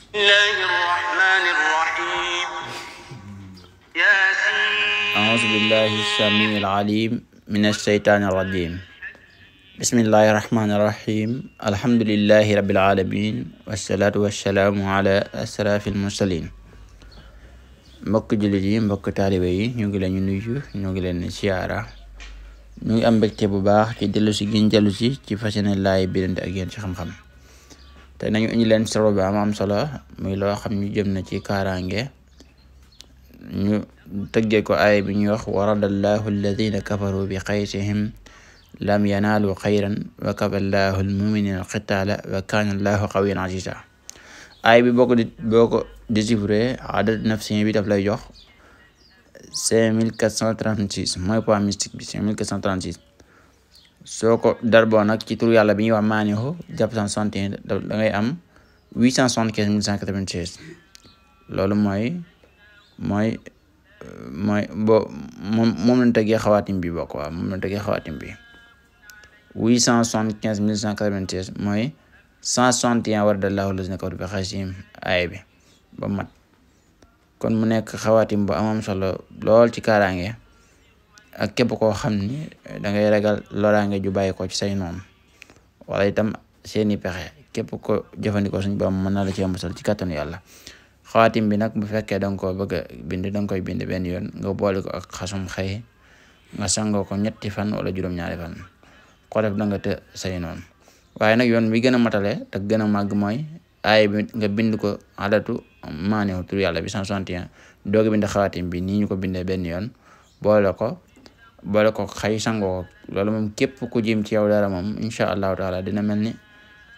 الله الرحمن الرحيم ياسين أعوذ بالله السميع العليم من الشيطان الرجيم بسم الله الرحمن الرحيم الحمد لله رب العالمين والصلاة والسلام على أشرف المرسلين. mbokk jullit yi, mbokk taalibe yi, ñu ngi leen di nuyu, ñu ngi leen di siyaara. ñu ngi am mbégte bu baax ci dellu si giñ dellu si ci fas yéene laay birante ak yéen ci xam-xam. te nañu indi leen solo bi am solo muy loo xam ñu jëm na ci kaaraange. ñu tëggee ko aaya bi ñuy wax waradallahu alladina kafaru bi qaysihim lam yanaalu xayran wa kaballahu almuminina alqitaala wa kaana allahu qawiyan aziza. aaya bi boo ko déchiffré adad nafsi bi daf lay jox 5436 mooy poids mystique bi 5436. soo ko darboo nag ci tur yàlla bi ñuy wax maanihu jàpp 161 da ngay am 875196. loolu mooy moom lañ tegee xawaatim bi bokk waaw moom lañ tegee xawaatim bi 875196 mooy 161 waradallahu allazina kafaru bi qaysihim aaya bi ba mat. kon mu nekk xawaatim bu amam solo lool ci kaaraange ak képp koo xam ni dangay ragal loraange ju bàyyi ko ci say noonu wala itam seeni pexe, képp ko jëfandikoo suñ borom mën na la ci musal ci kàttanu yàlla. xawaatim bi nag bu fekkee danga ko bëgg a bind danga koy bind benn yoon nga boole ko ak xasum xëy nga sangoo ko 3 fan wala juróom-ñaari fan ko def danga të say noonu. waaye nag yoon bi gën a matale te gën a màgg mooy aaya bi nga bind ko adatu maanihu tur yàlla bi 161 dooga bind xawaatim bi nii ñu ko bindee benn yoon boole ko xëy sangoo ko. loolu moom képp ku jëm ci yow dara moom incha allahu taala dina mel ni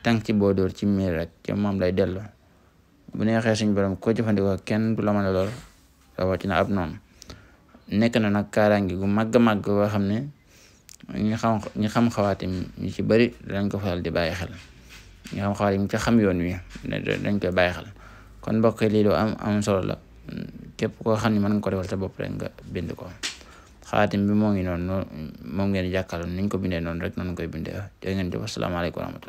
tànk ci boo dóor ci miir rek ci moom lay dellu. bu neexee suñ borom ko jëfandikoo kenn du la mën a lool rawatina ab noonu. nekk na nag kaaraange gu màgg boo xam ne ñi xam xawaatim ñu ci bëri dañ ko faral di bàyyi xel. ñi xam xawaatim ci xam yoon wi dañ koy bàyyi xel. kon mbokk lii lu am solo la, képp koo xam ne mën nga ko defal sa bopp rek nga bind ko. xawaatim bi moo ngi noonu moom ngeen jàkkaarloo niñ ko bindee noonu rek noonu koy bindee. jërë ngeen jëf, asalaamaaleykum wa rahmatulah.